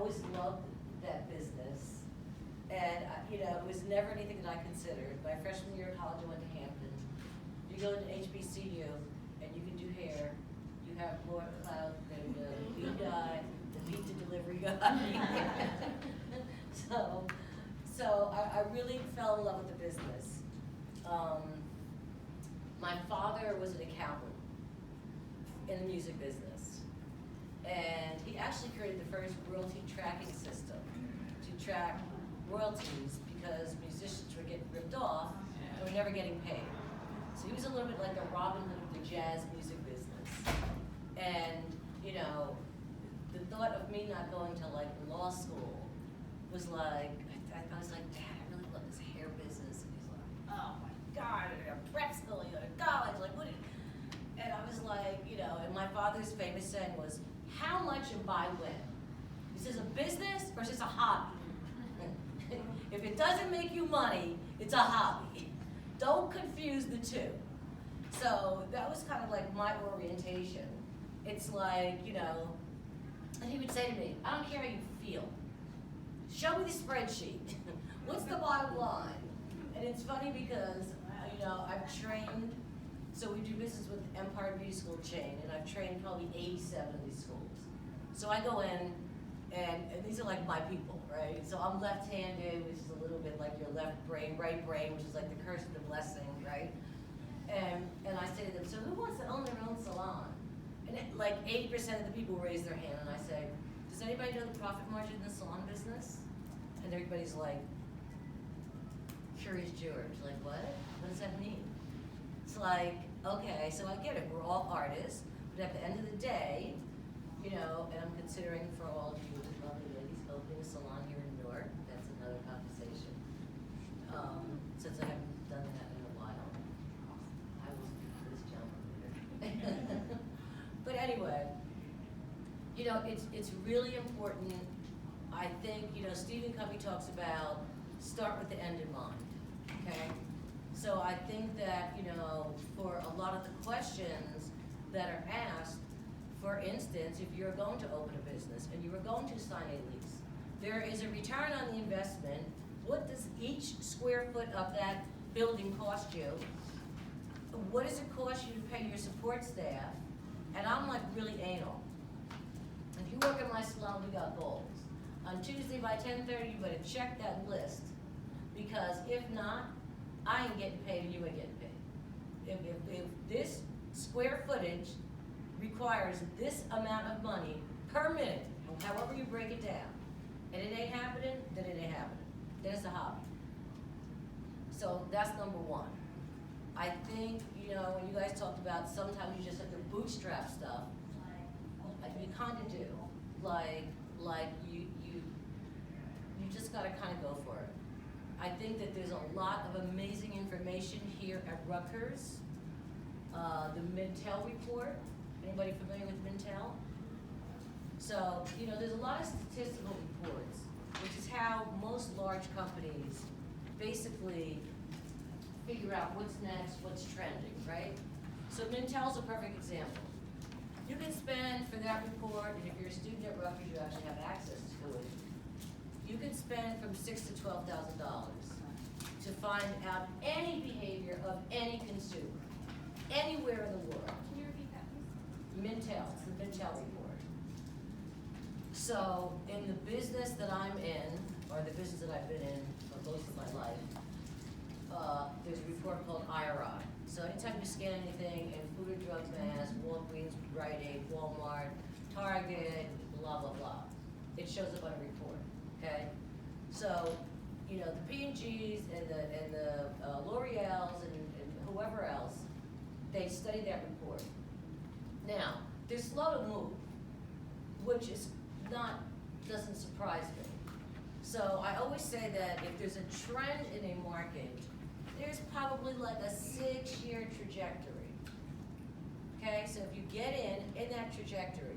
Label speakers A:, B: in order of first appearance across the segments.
A: always loved that business. And, it was never anything that I considered. My freshman year of college, I went to Hampton. You go to HBCU, and you can do hair. You have Lord Cloud, the lead guy, the pizza delivery guy. So I really fell in love with the business. My father was an accountant in the music business. And he actually created the first royalty tracking system to track royalties because musicians were getting ripped off and were never getting paid. So he was a little bit like the Robin Hood of the jazz music business. And, the thought of me not going to law school was like, I was like, Dad, I really love this hair business. And he's like, oh my God, you're at prep school, you go to college, what and I was like, and my father's famous saying was, how much and by when? He says, a business versus a hobby. If it doesn't make you money, it's a hobby. Don't confuse the two. So that was kind of like my orientation. It's like, and he would say to me, I don't care how you feel. Show me the spreadsheet. What's the bottom line? And it's funny because, I've trained, so we do business with Empire Beauty School chain, and I've trained probably 87 of these schools. So I go in, and these are like my people, right? So I'm left-handed, which is a little bit like your left brain, right brain, which is like the curse and the blessing, right? And I say to them, so who wants to own their own salon? And like 80% of the people raise their hand, and I say, does anybody know the profit margin in the salon business? And everybody's like, Curious George, like what? What does that mean? It's like, okay, so I get it, we're all artists, but at the end of the day, and I'm considering for all of you lovely ladies opening a salon here in Newark. That's another conversation. Since I haven't done that in a while, I will do this jump later. But anyway, it's really important. I think, Stephen Covey talks about start with the end in mind, okay? So I think that, for a lot of the questions that are asked, for instance, if you're going to open a business and you are going to sign a lease, there is a return on the investment. What does each square foot of that building cost you? What does it cost you to pay your support staff? And I'm like really anal. If you work in my salon, we got goals. On Tuesday by 10:30, you better check that list, because if not, I ain't getting paid and you ain't getting paid. If this square footage requires this amount of money per minute, however you break it down, and it ain't happening, then it ain't happening. Then it's a hobby. So that's number one. I think, when you guys talked about sometimes you just have to bootstrap stuff, you kind of do. Like you just got to kind of go for it. I think that there's a lot of amazing information here at Rutgers. The Mintel report. Anybody familiar with Mintel? So, there's a lot of statistical reports, which is how most large companies basically figure out what's next, what's trending, right? So Mintel's a perfect example. You can spend for that report, and if you're a student at Rutgers, you actually have access to it. You can spend from $6,000 to $12,000 to find out any behavior of any consumer, anywhere in the world.
B: Can you repeat that, please?
A: Mintel, it's the Mintel report. So in the business that I'm in, or the business that I've been in for most of my life, there's a report called IRI. So anytime you scan anything in food or drug mass, Walgreens, Rite Aid, Walmart, Target, blah, blah, blah, it shows up on a report, okay? So, the P&Gs and the L'Oreals and whoever else, they study that report. Now, they're slow to move, which is doesn't surprise me. So I always say that if there's a trend in a market, there's probably like a 6-year trajectory. Okay, so if you get in that trajectory,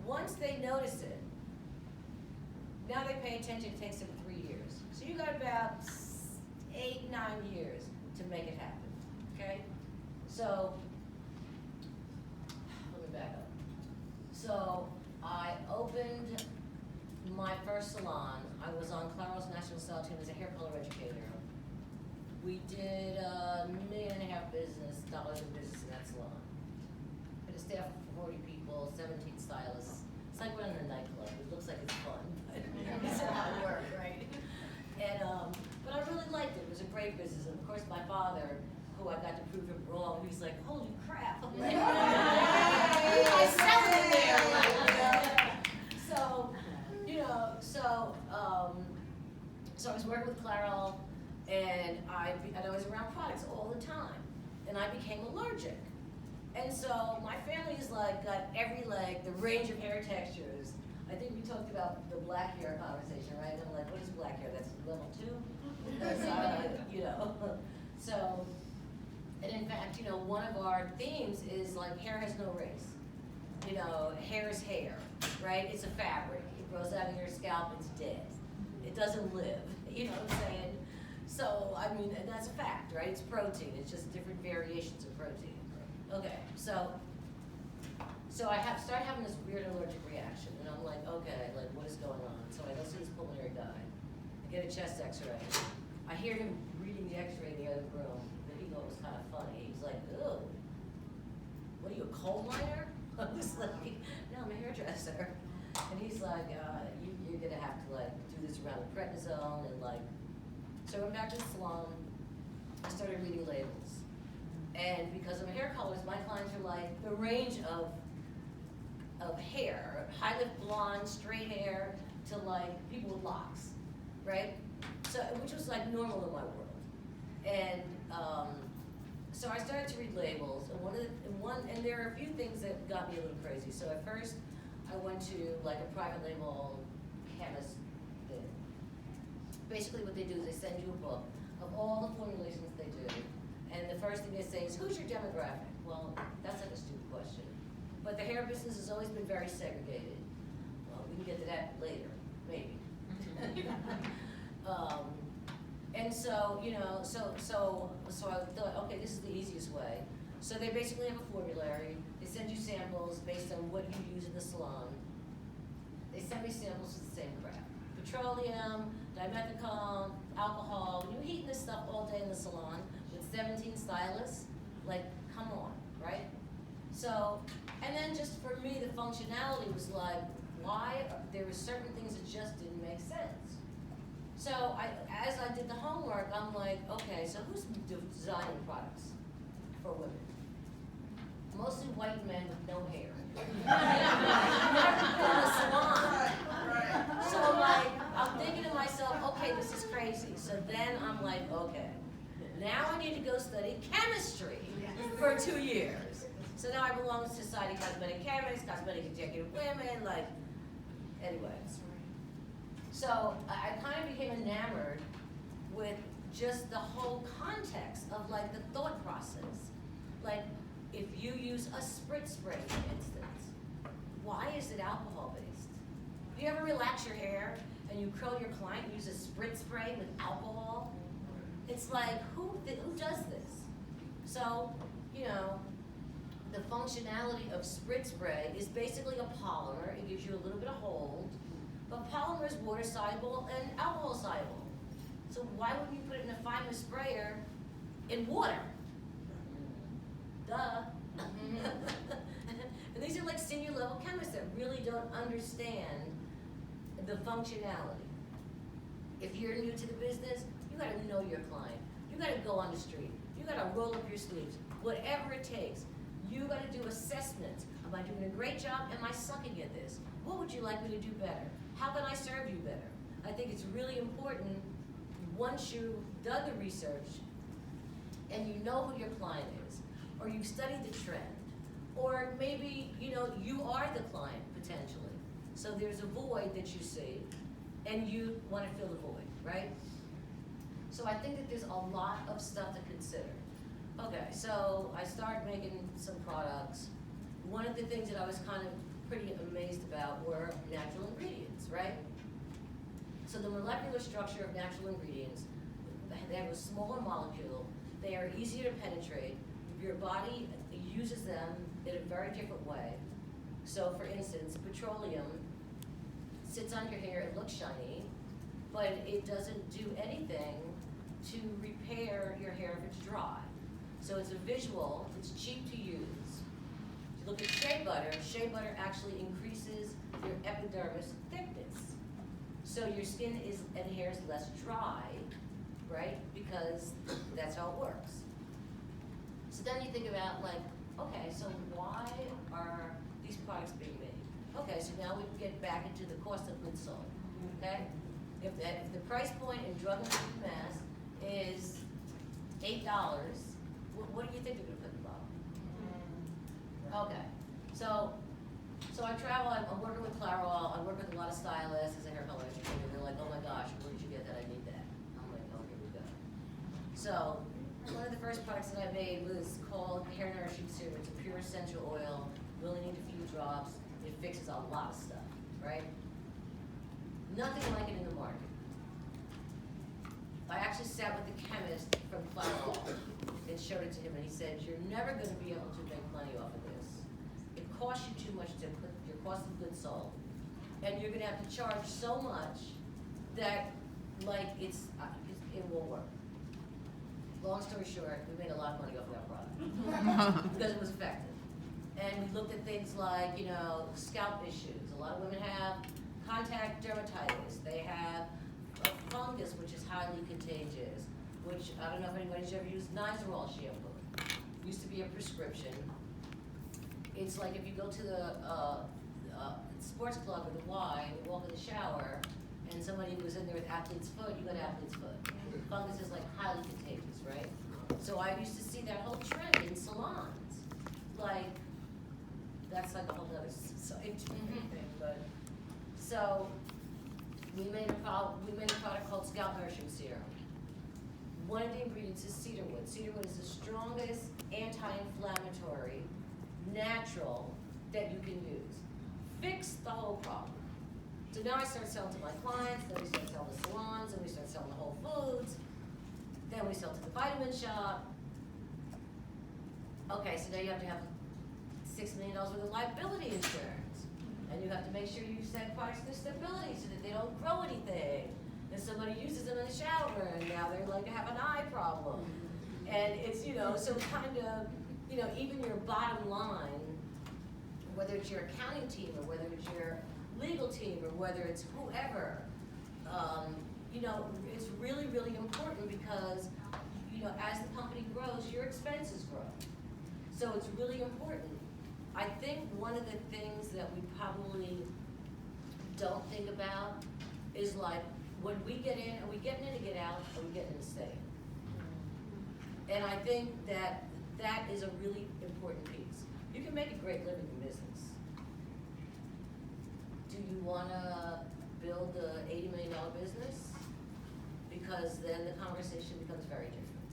A: once they notice it, now they pay attention, it takes them 3 years. So you got about 8, 9 years to make it happen, okay? So, let me back up. So I opened my first salon, I was on Claro's National Style Team as a hair color educator. We did $1.5 million dollars in business in that salon. We had a staff of 40 people, 17 stylists. It's like running a nightclub. It looks like it's fun, but it's hard work, right? And but I really liked it. It was a great business. And of course, my father, who I got to prove him wrong, he's like, "Holy crap!" I'm like, I sell it in there, like, So, so I was working with Claro, and I was around products all the time, and I became allergic. And so my family's like got every the range of hair textures. I think we talked about the black hair conversation, right? And I'm like, what is black hair? That's level 2? That's, So, and in fact, one of our themes is like hair has no race. Hair is hair, right? It's a fabric. It grows out of your scalp, it's dead. It doesn't live, you know what I'm saying? So, I mean, and that's a fact, right? It's protein. It's just different variations of protein. Okay, so I started having this weird allergic reaction, and I'm like, okay, like what is going on? So I go see this pulmonary guy. I get a chest X-ray. I hear him reading the X-ray in the other room, that he thought was kind of funny. He's like, "Ew, what are you, a coal miner?" I was like, "No, I'm a hairdresser." And he's like, "You're gonna have to do this around the prednisone and So I went back to the salon. I started reading labels. And because I'm a hair colorist, my clients are like the range of hair, high lift blonde, straight hair, to people with locks, right? So, which was normal in my world. And so I started to read labels, and there are a few things that got me a little crazy. So at first, I went to a private label chemist thing. Basically what they do is they send you a book of all the formulations they do. And the first thing they say is, who's your demographic? Well, that's a stupid question. But the hair business has always been very segregated. Well, we can get to that later, maybe. And so, so I thought, okay, this is the easiest way. So they basically have a formulary. They send you samples based on what you use in the salon. They send me samples of the same crap. Petroleum, dimethicone, alcohol. When you're heating this stuff all day in the salon with 17 stylists, come on, right? So, and then just for me, the functionality was why there were certain things that just didn't make sense. So as I did the homework, I'm like, okay, so who's designing products for women? Mostly white men with no hair. Never in a salon. So I'm thinking to myself, okay, this is crazy. So then I'm like, okay, now I need to go study chemistry for 2 years. So now I belong to Society of Cosmetic Chemists, Cosmetic Executive Women, anyway. So I kind of became enamored with just the whole context of the thought process. If you use a spritz spray, for instance, why is it alcohol based? Do you ever relax your hair and you curl your client and use a spritz spray with alcohol? It's who does this? So, the functionality of spritz spray is basically a polymer. It gives you a little bit of hold. But polymer is water soluble and alcohol soluble. So why wouldn't you put it in a fiber sprayer in water? Duh. And these are senior level chemists that really don't understand the functionality. If you're new to the business, you gotta know your client. You gotta go on the street. You gotta roll up your sleeves. Whatever it takes. You gotta do assessments. Am I doing a great job? Am I sucking at this? What would you like me to do better? How can I serve you better? I think it's really important once you've done the research and you know who your client is, or you've studied the trend, or maybe you are the client potentially. So there's a void that you see and you want to fill the void, right? So I think that there's a lot of stuff to consider. Okay, so I started making some products. One of the things that I was kind of pretty amazed about were natural ingredients, right? So the molecular structure of natural ingredients, they have a smaller molecule, they are easier to penetrate, your body uses them in a very different way. So for instance, petroleum, sits on your hair, it looks shiny, but it doesn't do anything to repair your hair if it's dry. So it's a visual, it's cheap to use. If you look at shea butter actually increases your epidermis thickness. So your skin and hair is less dry, right? Because that's how it works. So then you think about like, okay, so why are these products being made? Okay, so now we get back into the cost of goods sold, okay? If the price point in drug-induced mass is $8, what do you think they're gonna put in the bottle? Okay, so I travel, I'm working with Clairol, I work with a lot of stylists as a hair color educator, they're like, oh my gosh, where did you get that, I need that. I'm like, oh, here we go. So, one of the first products that I made was called Hair Nourishing Serum. It's a pure essential oil, you only need a few drops, it fixes a lot of stuff, right? Nothing like it in the market. I actually sat with the chemist from Clairol and showed it to him, and he said, you're never gonna be able to make money off of this. It costs you too much to put your cost of goods sold, and you're gonna have to charge so much that, like, it won't work. Long story short, we made a lot of money off of that product because it was effective. And we looked at things like, you know, scalp issues. A lot of women have contact dermatitis. They have a fungus, which is highly contagious, which I don't know if anybody's ever used Nizoral shampoo. It used to be a prescription. It's like if you go to the sports club or the Y and you walk in the shower and somebody was in there with athlete's foot, you got athlete's foot. Fungus is like highly contagious, right? So I used to see that whole trend in salons. Like, that's like a whole other scientific thing, but. So, we made a product called Scalp Nourishing Serum. One of the ingredients is cedarwood. Cedarwood is the strongest anti-inflammatory, natural, that you can use. Fix the whole problem. So now I start selling to my clients, then we start selling to salons, then we start selling to Whole Foods, then we sell to the vitamin shop. Okay, so now you have to have $6 million worth of liability insurance. And you have to make sure you set products to stability so that they don't grow anything. And somebody uses them in the shower and now they're like have an eye problem. And it's, you know, so kind of, you know, even your bottom line, whether it's your accounting team or whether it's your legal team or whether it's whoever, you know, it's really, really important because, you know, as the company grows, your expenses grow. So it's really important. I think one of the things that we probably don't think about is like, when we get in, are we getting in to get out, or are we getting in to stay? And I think that that is a really important piece. You can make a great living in business. Do you wanna build a $80 million business? Because then the conversation becomes very different.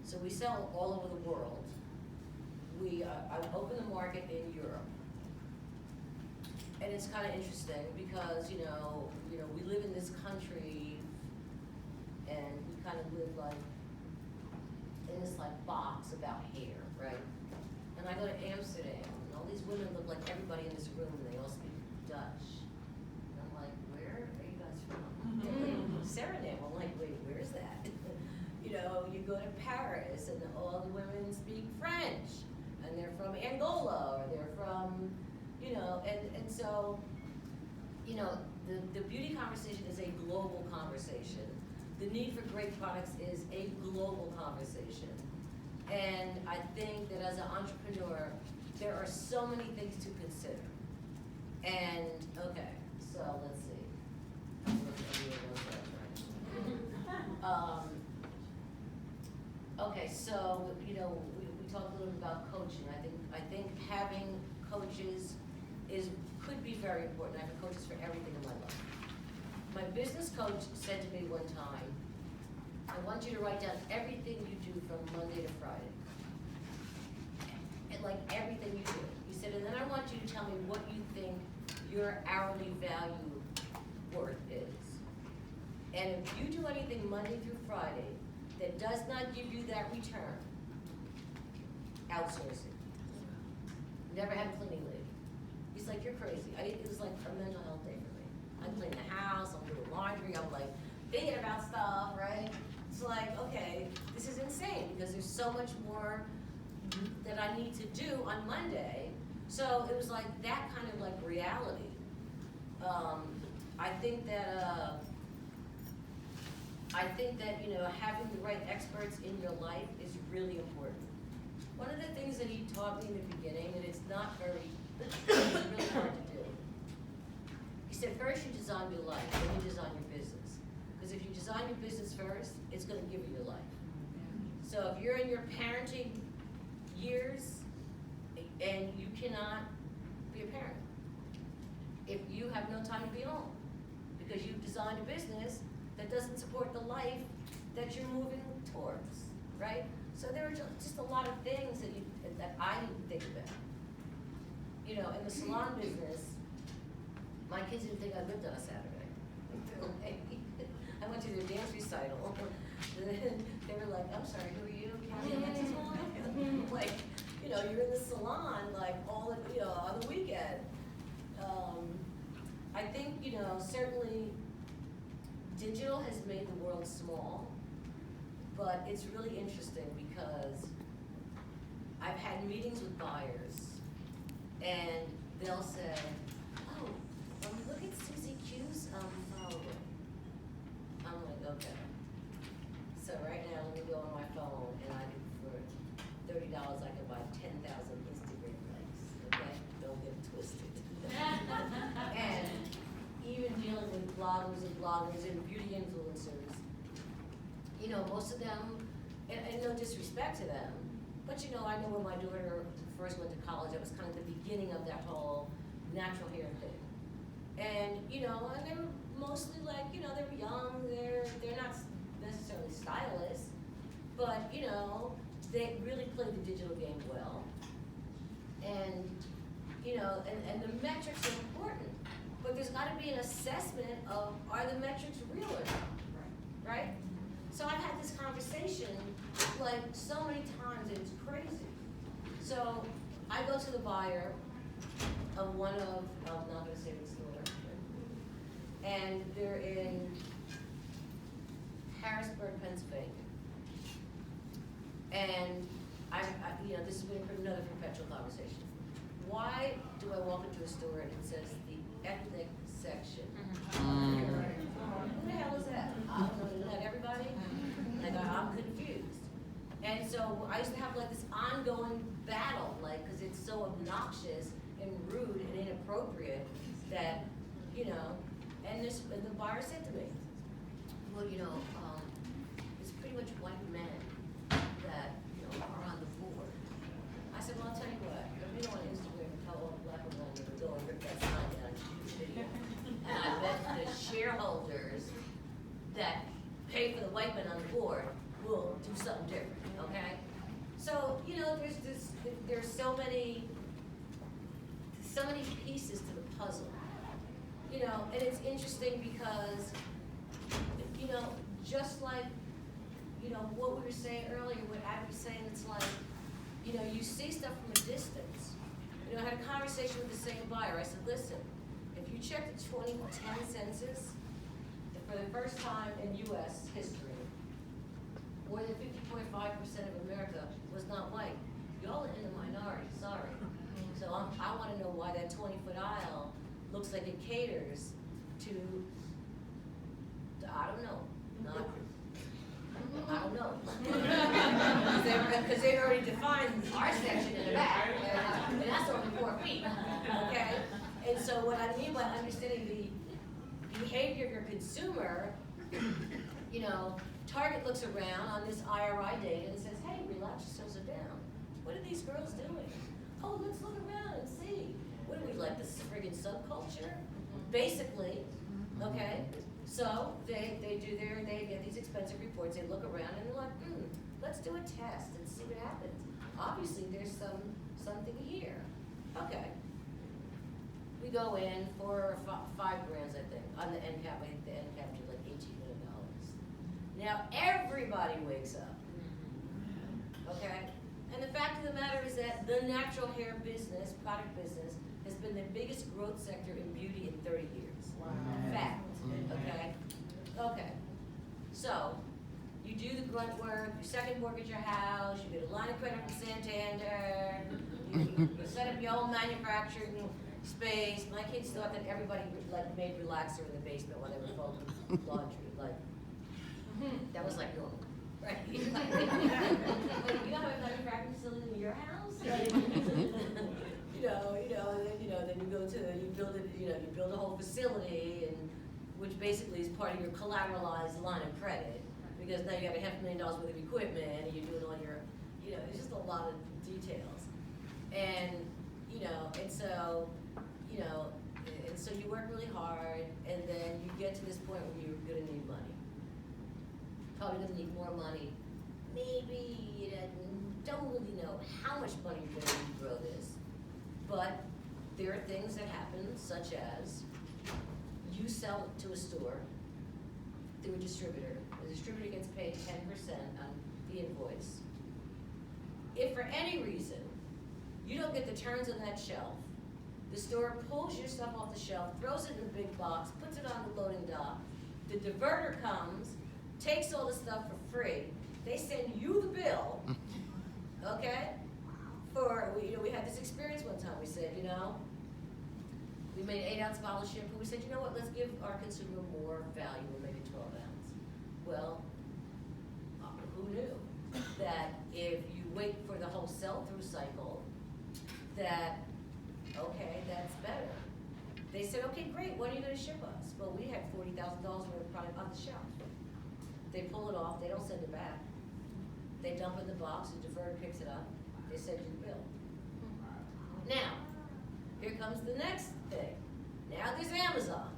A: So we sell all over the world. I opened the market in Europe. And it's kind of interesting because, you know, we live in this country and we kind of live like in this like box about hair, right? And I go to Amsterdam and all these women look like everybody in this room and they all speak Dutch. And I'm like, where are you guys from? Suriname. I'm like, wait, where's that? You know, you go to Paris and all the women speak French. And they're from Angola, or they're from, you know, and so, you know, the beauty conversation is a global conversation. The need for great products is a global conversation. And I think that as an entrepreneur, there are so many things to consider. And, okay, so let's see. Okay, so, you know, we talked a little bit about coaching. I think having coaches could be very important. I have coaches for everything in my life. My business coach said to me one time, I want you to write down everything you do from Monday to Friday. And like everything you do. He said, and then I want you to tell me what you think your hourly value worth is. And if you do anything Monday through Friday that does not give you that return, outsource it. Never had a cleaning lady. He's like, you're crazy. It was like a mental health day for me. I clean the house, I'm doing laundry, I'm like thinking about stuff, right? It's like, okay, this is insane because there's so much more that I need to do on Monday. So it was like that kind of like reality. I think that having the right experts in your life is really important. One of the things that he taught me in the beginning, and it's really hard to do. He said, first you design your life, then you design your business. Because if you design your business first, it's going to give you your life. So if you're in your parenting years and you cannot be a parent, if you have no time to be home because you've designed a business that doesn't support the life that you're moving towards, right? So there are just a lot of things that I didn't think about. In the salon business, my kids didn't think I lived on a Saturday. I went to their dance recital. They were like, I'm sorry, who are you? Kathy Hansen's mom? Like, you're in the salon, like, all on the weekend. I think, certainly digital has made the world small, but it's really interesting because I've had meetings with buyers, and they'll say, oh, look at Susie Q's following. I'm like, okay. So right now, let me go on my phone, and for $30, I can buy 10,000 Instagram likes, okay? Don't get it twisted. And even dealing with bloggers and beauty influencers, most of them, and no disrespect to them, but I know when my daughter first went to college, it was kind of the beginning of that whole natural hair thing. And, and they were mostly like, they were young, they're not necessarily stylists, but, they really played the digital game well. And, and the metrics are important, but there's got to be an assessment of, are the metrics real or not, right? So I've had this conversation like so many times, and it's crazy. So I go to the buyer of one of, I'm not going to say the store, and they're in Harrisburg, Pennsylvania. And this has been another perpetual conversation. Why do I walk into a store and it says the ethnic section? Who the hell is that? I don't know, isn't that everybody? Like, I'm confused. And so I used to have like this ongoing battle, like, because it's so obnoxious and rude and inappropriate that, and the buyer said to me, well, it's pretty much white men that, are on the board. I said, well, I'll tell you what, if you go on Instagram and tell all the black women to go and rip that sign down and shoot the video. And I bet the shareholders that pay for the white men on the board will do something different, okay? So, there's so many pieces to the puzzle, and it's interesting because, just like, what we were saying earlier, what Abby was saying, it's like, you see stuff from a distance. I had a conversation with the same buyer. I said, listen, if you check the 2010 census, for the first time in U.S. history, more than 50.5% of America was not white. Y'all are in the minority, sorry. So I want to know why that 20-foot aisle looks like it caters to I don't know, not, I don't know. Because they already defined our section in the back, and that's only 4 feet, okay? And so what I mean by understanding the behavior of your consumer, Target looks around on this IRI data and says, hey, relax yourselves down. What are these girls doing? Oh, let's look around and see. What do we like, this friggin' subculture? Basically, okay? So they get these expensive reports, they look around and they're like, let's do a test and see what happens. Obviously there's something here. Okay. We go in for $5 grand, I think, on the end cap. The end cap is like $18 million. Now everybody wakes up, okay? And the fact of the matter is that the natural hair business, product business, has been the biggest growth sector in beauty in 30 years.
C: Wow.
A: Fact, okay? Okay, so you do the grunt work, you second mortgage your house, you get a line of credit from Santander, you set up your own manufacturing space. My kids thought that everybody like made relaxer in the basement when they were folding laundry, like, that was like normal, right? Like, you don't have a manufacturing facility in your house? Like, then you go to, you build it, you build a whole facility, and which basically is part of your collateralized line of credit, because now you got $500,000 worth of equipment, and you're doing all your, it's just a lot of details, and so you work really hard, and then you get to this point where you're gonna need money. Probably gonna need more money. Maybe you don't really know how much money you're gonna need to grow this, but there are things that happen, such as you sell it to a store through a distributor. The distributor gets paid 10% on the invoice. If for any reason you don't get the turns on that shelf, the store pulls your stuff off the shelf, throws it in a big box, puts it on the loading dock. The diverter comes, takes all the stuff for free. They send you the bill, okay? We had this experience one time. We said, we made an 8-ounce bottle of shampoo. We said, you know what, let's give our consumer more value. We'll make it 12 ounce. Well, who knew that if you wait for the whole sell-through cycle, that, okay, that's better. They said, okay, great, when are you gonna ship us? Well, we had $40,000 worth of product on the shelf. They pull it off, they don't send it back. They dump it in the box, the diverter picks it up, they send you the bill. Now, here comes the next thing. Now there's Amazon.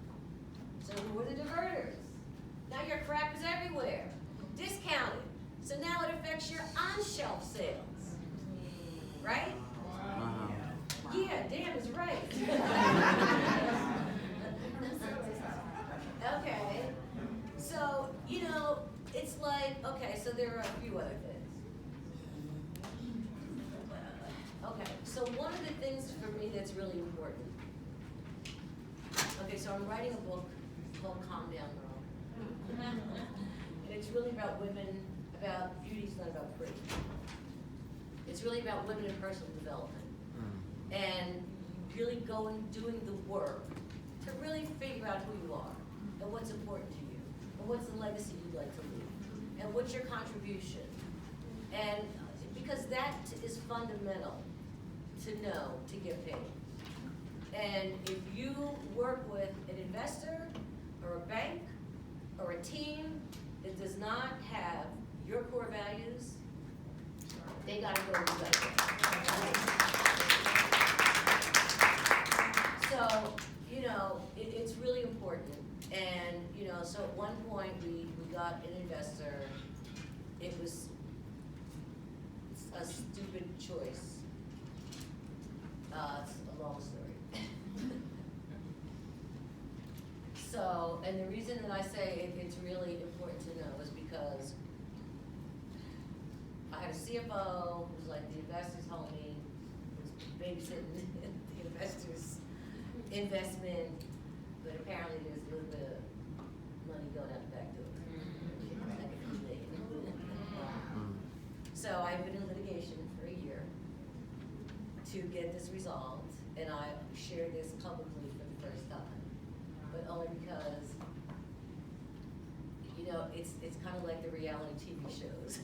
A: So who are the diverters? Now your crap is everywhere, discounted. So now it affects your on-shelf sales, right? Yeah, Dan is right. Okay, so, it's like, okay, so there are a few other things. Okay, so one of the things for me that's really important. Okay, so I'm writing a book called Calm Down Girl. And it's really about women, about beauty, it's not about pretty. It's really about women in personal development. And really going, doing the work to really figure out who you are and what's important to you and what's the legacy you'd like to leave and what's your contribution. And because that is fundamental to know to get paid. And if you work with an investor or a bank or a team that does not have your core values, they gotta go do that. So, it's really important. And, so at one point we got an investor. It was a stupid choice. It's a long story. So, and the reason that I say it's really important to know is because I had a CFO who was like the investor's homie, who was babysitting the investor's investment, but apparently there's a little bit of money going out the back door. Like a few million. So I've been in litigation for a year to get this resolved, and I shared this publicly for the first time, but only because, it's kind of like the reality TV shows.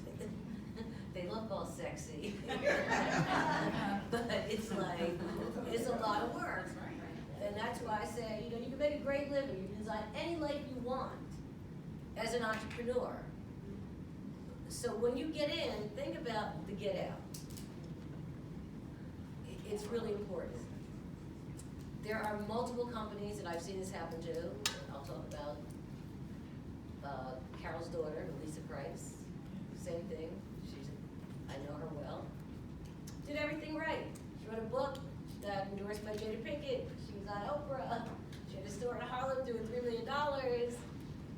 A: They look all sexy, but it's like, it's a lot of work. And that's why I say, you can make a great living, you can design any life you want as an entrepreneur. So when you get in, think about the get out. It's really important. There are multiple companies that I've seen this happen to. I'll talk about Carol's daughter, Lisa Price. Same thing. I know her well. Did everything right. She wrote a book that endorsed by Jada Pinkett. She was on Oprah. She had a store in Harlem doing $3 million.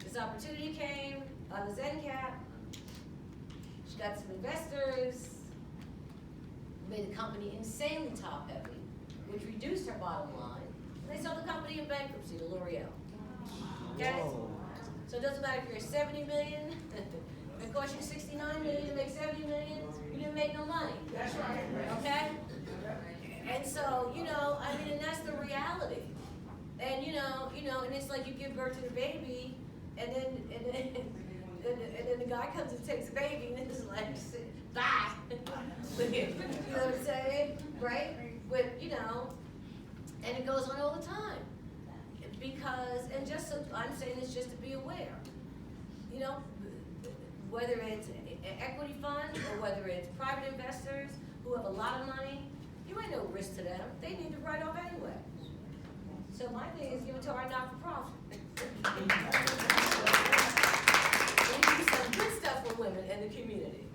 A: This opportunity came on the Zen Cap. She got some investors, made the company insanely top heavy. which reduced her bottom line. And they sold the company in bankruptcy to L'Oreal. Okay?
C: Whoa.
A: So it doesn't matter if you're 70 million, if it costs you 69 million to make 70 million, you didn't make no money.
D: That's right.
A: Okay? And so, I mean, and that's the reality. And and it's like you give birth to the baby, and then the guy comes and takes the baby, and it's like, bye. You know what I'm saying? Right? But, and it goes on all the time. Because, and just so, I'm saying this just to be aware. Whether it's an equity fund or whether it's private investors who have a lot of money, you ain't no risk to them. They need to write off anyway. So my thing is give it to our not-for-profit. We do some good stuff for women and the community.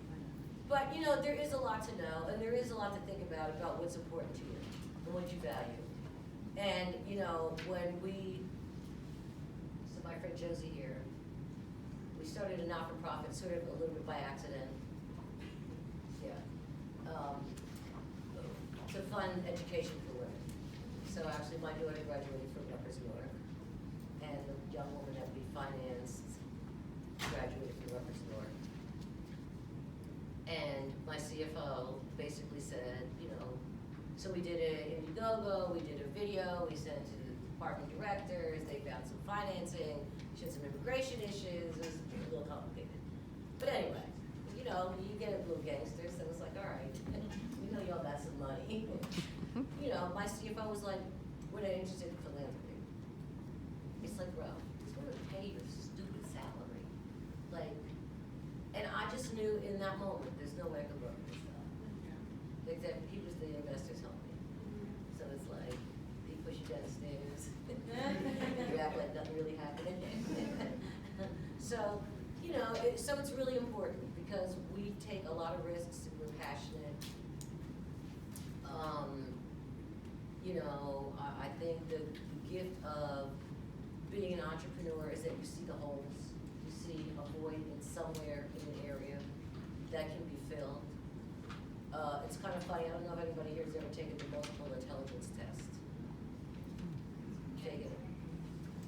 A: But, there is a lot to know, and there is a lot to think about what's important to you and what you value. And, so my friend Josie here, we started a not-for-profit sort of a little bit by accident. Yeah. To fund education for women. So actually my daughter graduated from Rutgers, Newark, and the young woman that we financed graduated from Rutgers, Newark. And my CFO basically said, so we did an Indiegogo, we did a video, we sent it to the department directors, they found some financing, she had some immigration issues, it was a little complicated. But anyway, you get a little gangster, so it's like, all right, y'all got some money. My CFO was like, we're not interested in philanthropy. It's like, bro, it's going to pay your stupid salary. And I just knew in that moment, there's no way I could work with this stuff. Except he was the investor's homie. So it's like, he pushed you down the stairs. You act like nothing really happened. So, so it's really important because we take a lot of risks and we're passionate. I think the gift of being an entrepreneur is that you see the holes, you see a void in somewhere in an area that can be filled. It's kind of funny, I don't know if anybody here has ever taken the multiple intelligence test. Take it.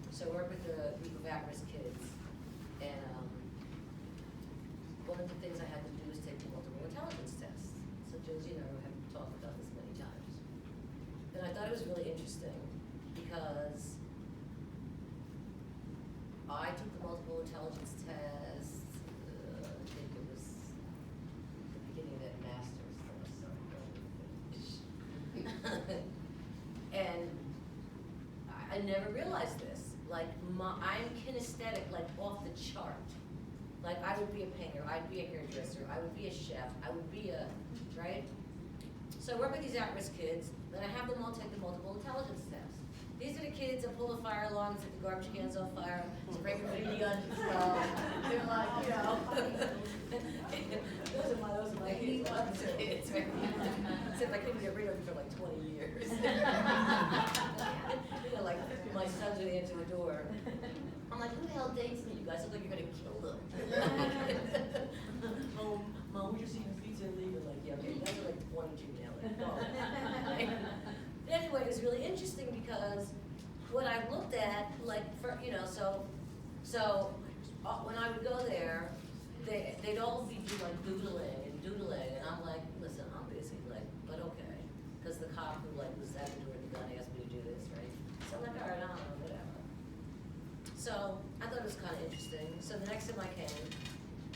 A: So I work with a group of at-risk kids, and one of the things I had to do was take the multiple intelligence test. So Josie and I have talked about this many times. And I thought it was really interesting because I took the multiple intelligence test, I think it was the beginning of that master's that I started going to finish. And I never realized this. I'm kinesthetic, off the chart. I would be a painter, I'd be a hairdresser, I would be a chef, I would be right? So I work with these at-risk kids, and I have them all take the multiple intelligence test. These are the kids that pull the fire alarm, set the garbage cans on fire, spray graffiti on stuff. They're like, those are my kids. I love those kids, right? Except I couldn't get rid of them for 20 years. My sons would answer the door. I'm like, who the hell dates me? You guys look like you're gonna kill them. Mom, we just eating pizza and leaving. Yeah, okay, you guys are 22 now. But anyway, it was really interesting because what I looked at, when I would go there, they'd all be doodling, and I'm like, listen, I'm busy, but okay, because the cop who was at the door of the gun asked me to do this, right? So I'm like, all right, I don't know, whatever. So I thought it was kind of interesting. So the next time I came,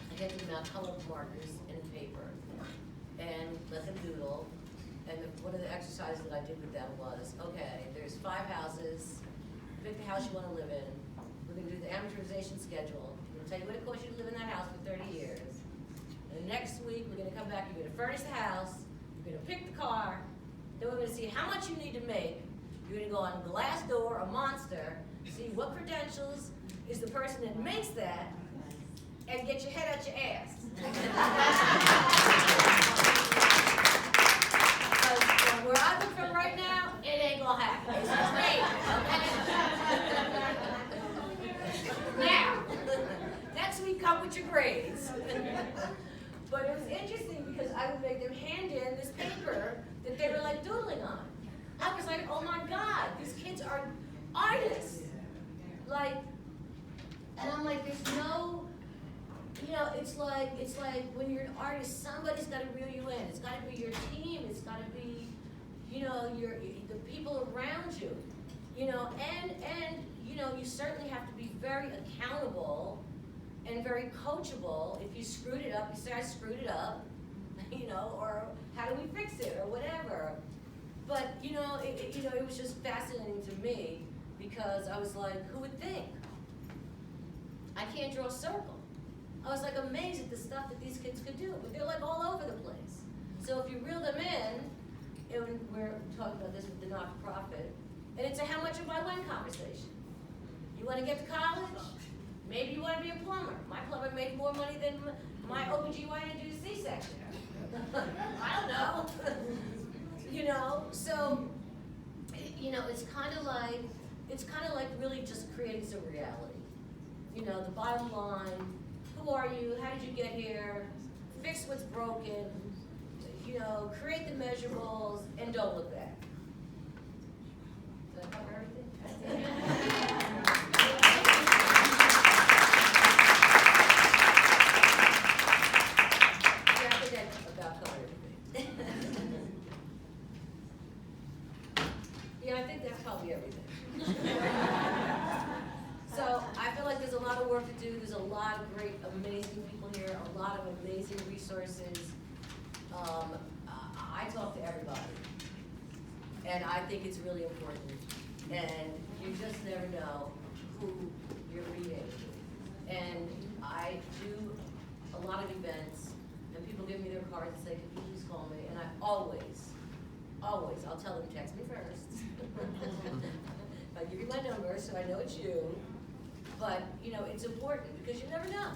A: I handed them out colored markers and paper, and let them doodle. And one of the exercises that I did with them was, okay, there's 5 houses, pick the house you want to live in. We're going to do the amortization schedule. We're going to tell you what it costs you to live in that house for 30 years. And next week, we're going to come back, you're going to furnish the house, you're going to pick the car, then we're going to see how much you need to make. You're going to go on Glassdoor or Monster, see what credentials is the person that makes that, and get your head out your ass. Where I look from right now, it ain't gonna happen. It's just me, okay? Now, next week come with your grades. But it was interesting because I would make them hand in this paper that they were doodling on. I was like, oh my God, these kids are artists. Like, and I'm like, there's no, it's like when you're an artist, somebody's got to reel you in. It's got to be your team. It's got to be, the people around you. And you certainly have to be very accountable and very coachable. If you screwed it up, you say, I screwed it up, or how do we fix it, or whatever. But, it was just fascinating to me because I was like, who would think? I can't draw a circle. I was like amazed at the stuff that these kids could do, but they're like all over the place. So if you reel them in, and we're talking about this with the not-for-profit, and it's a how much have I won conversation. You want to get to college? Maybe you want to be a plumber. My plumber made more money than my OBGYN to do a C-section. I don't know. So, it's kind of like really just creating some reality. The bottom line, who are you, how did you get here, fix what's broken, create the measurables, and don't look back. Did I cover everything? Yeah, I think I about covered everything. Yeah, I think that's probably everything. So I feel like there's a lot of work to do. There's a lot of great, amazing people here, a lot of amazing resources. I talk to everybody, and I think it's really important. And you just never know who you're reading. And I do a lot of events, and people give me their cards and say, could you please call me? And I always, I'll tell them, text me first. I'll give you my number so I know it's you. But, it's important because you never know.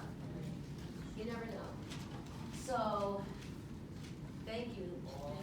A: You never know. So, thank you all